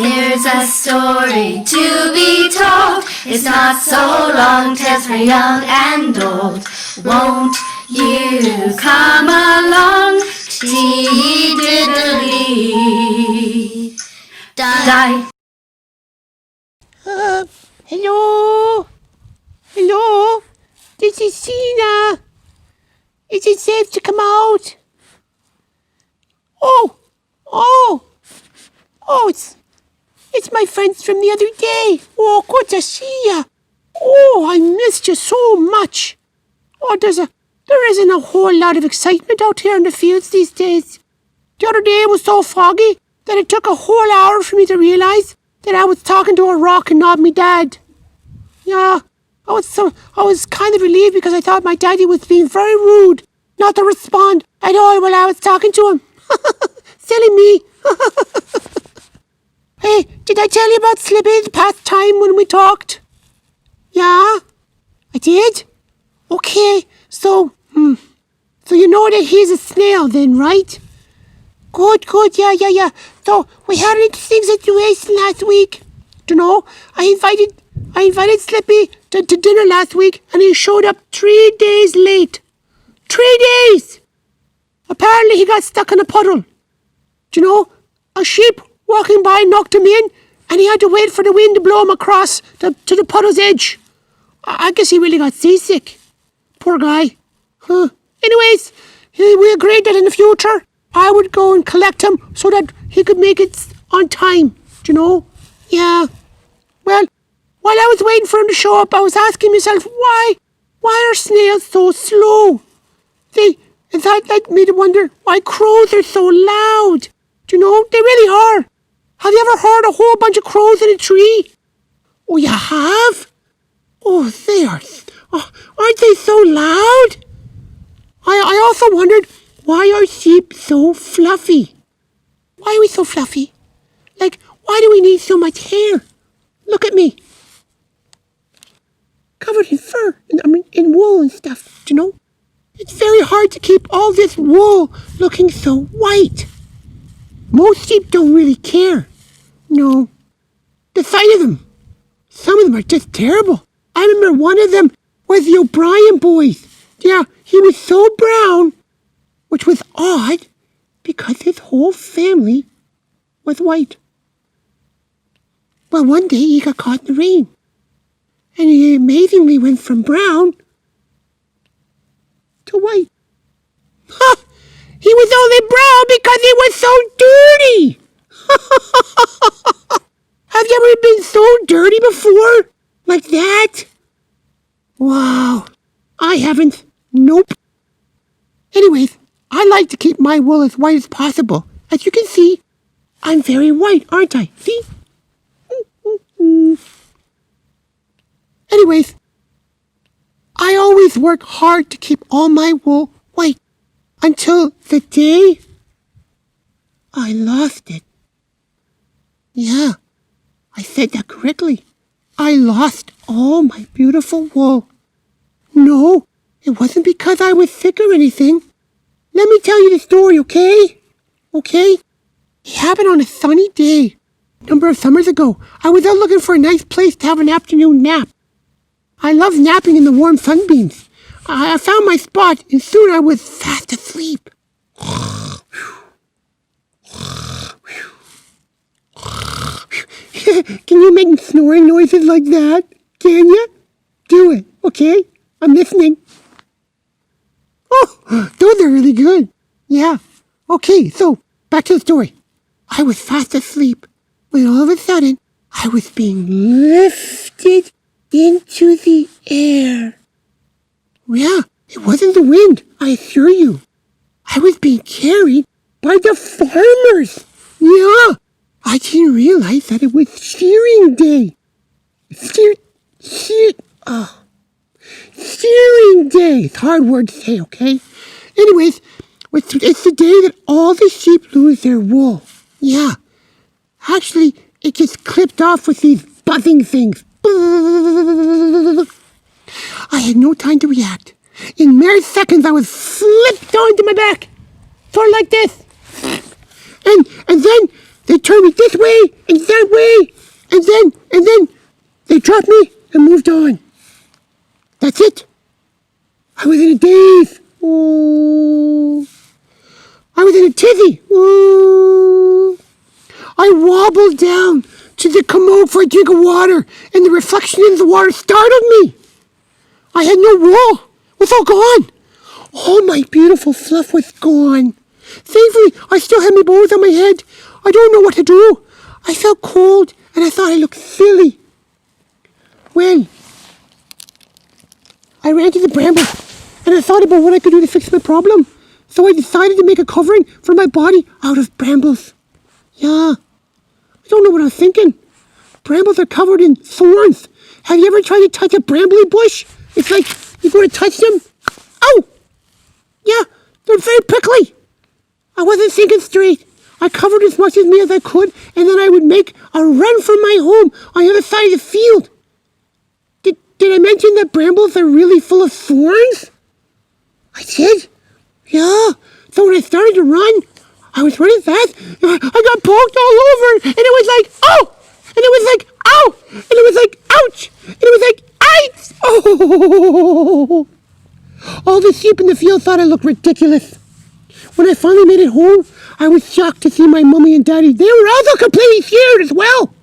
There's a story to be told. It's not so long, tales for young and old. Won't you come along? Dee-diddly. Die. Hello? Hello? This is Sheena. Is it safe to come out? Oh, it's my friends from the other day. Oh, good to see ya. Oh, I missed you so much. Oh, there isn't a whole lot of excitement out here in the fields these days. The other day it was so foggy that it took a whole hour for me to realise that I was talking to a rock and not me dad. Yeah, I was kind of relieved because I thought my daddy was being very rude not to respond at all while I was talking to him. Silly me. Hey, did I tell you about Slippy the past time when we talked? Yeah? I did? Okay, so you know that he's a snail then, right? Good, yeah. So, we had an interesting situation last week. You know, I invited Slippy to dinner last week, and he showed up 3 days late. 3 days! Apparently he got stuck in a puddle. Do you know, a sheep walking by knocked him in, and he had to wait for the wind to blow him across to the puddle's edge. I guess he really got seasick. Poor guy. Anyways, we agreed that in the future, I would go and collect him so that he could make it on time. Do you know? Yeah. Well, while I was waiting for him to show up, I was asking myself, why are snails so slow? That led me to wonder why crows are so loud. Do you know? They really are. Have you ever heard a whole bunch of crows in a tree? Oh, you have? Oh, they are. Oh, aren't they so loud? I also wondered, why are sheep so fluffy? Why are we so fluffy? Like, why do we need so much hair? Look at me. Covered in fur, in wool and stuff, do you know? It's very hard to keep all this wool looking so white. Most sheep don't really care. No. The sight of them. Some of them are just terrible. I remember one of them was the O'Brien boys. Yeah, he was so brown, which was odd because his whole family was white. Well, one day he got caught in the rain, and he amazingly went from brown to white. Ha! He was only brown because he was so dirty. Have you ever been so dirty before? Like that? Wow. I haven't. Nope. Anyways, I like to keep my wool as white as possible. As you can see, I'm very white, aren't I? See? Anyways, I always work hard to keep all my wool white until the day I lost it. Yeah, I said that correctly. I lost all my beautiful wool. No, it wasn't because I was sick or anything. Let me tell you the story, okay? Okay? It happened on a sunny day. A number of summers ago, I was out looking for a nice place to have an afternoon nap. I love napping in the warm sunbeams. I found my spot, and soon I was fast asleep. Can you make snoring noises like that? Can you? Do it, okay? I'm listening. Oh, those are really good. Yeah. Okay, so, back to the story. I was fast asleep when all of a sudden, I was being lifted into the air. Yeah, it wasn't the wind, I assure you. I was being carried by the farmers. Yeah, I didn't realize that it was shearing day. Shearing day. It's a hard word to say, okay? Anyways, it's the day that all the sheep lose their wool. Yeah. Actually, it gets clipped off with these buzzing things. I had no time to react. In mere seconds, I was flipped onto my back. Sort of like this. And then They turned me this way and that way, and then they dropped me and moved on. That's it. I was in a daze. Oh. I was in a tizzy. Oh. I wobbled down to the commode for a drink of water, and the reflection in the water startled me. I had no wool. It was all gone. All my beautiful fluff was gone. Thankfully, I still had my bows on my head. I don't know what to do. I felt cold, and I thought I looked silly. Well, I ran to the brambles, and I thought about what I could do to fix my problem. So I decided to make a covering for my body out of brambles. Yeah, I don't know what I was thinking. Brambles are covered in thorns. Have you ever tried to touch a brambly bush? It's like you go to touch them. Oh! Yeah, they're very prickly. I wasn't thinking straight. I covered as much of me as I could, and then I would make a run for my home on the other side of the field. Did I mention that brambles are really full of thorns? I did? Yeah. So when I started to run, I was running fast. I got poked all over, and it was like, oh! And it was like, ow! And it was like, ouch! And it was like, ice! Oh! All the sheep in the field thought I looked ridiculous. When I finally made it home, I was shocked to see my mummy and daddy. They were also completely scared as well.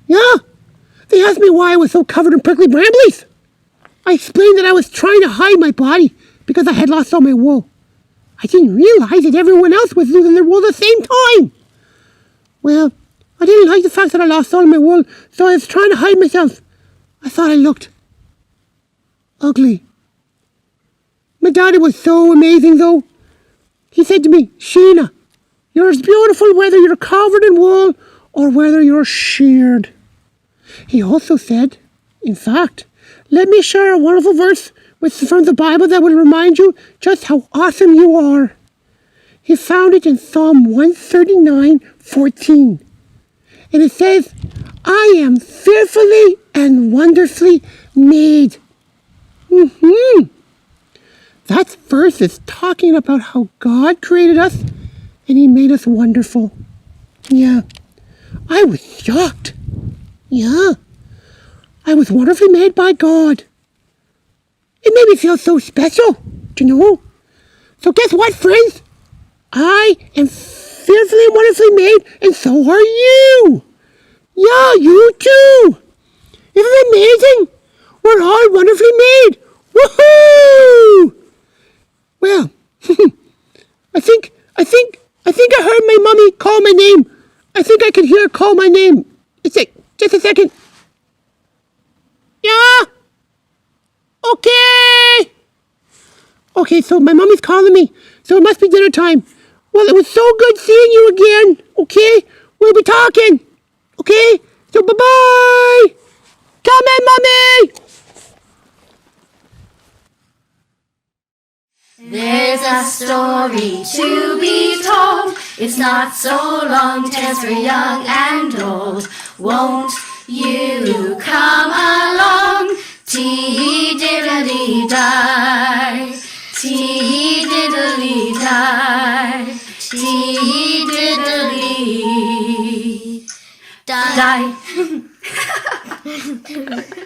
Yeah. They asked me why I was so covered in prickly brambles. I explained that I was trying to hide my body because I had lost all my wool. I didn't realize that everyone else was losing their wool at the same time. Well, I didn't like the fact that I lost all my wool, so I was trying to hide myself. I thought I looked ugly. My daddy was so amazing, though. He said to me, Sheena, you're as beautiful whether you're covered in wool or whether you're sheared. He also said, in fact, let me share a wonderful verse from the Bible that will remind you just how awesome you are. He found it in Psalm 139:14. And it says, I am fearfully and wonderfully made. That verse is talking about how God created us and He made us wonderful. Yeah, I was shocked. Yeah, I was wonderfully made by God. It made me feel so special, you know. So guess what, friends? I am fearfully and wonderfully made, and so are you. Yeah, you too. Isn't it amazing? We're all wonderfully made. Woohoo! Well, I think I heard my mommy call my name. I think I can hear her call my name. Just a second. Yeah? Okay. Okay, so my mommy's calling me, so it must be dinner time. Well, it was so good seeing you again, okay? We'll be talking, okay? So bye-bye. Come in, Mommy. There's a story to be told. It's not so long, tales for young and old. Won't you come along? Tee-diddly-die, tee-diddly-die, tee-diddly-die.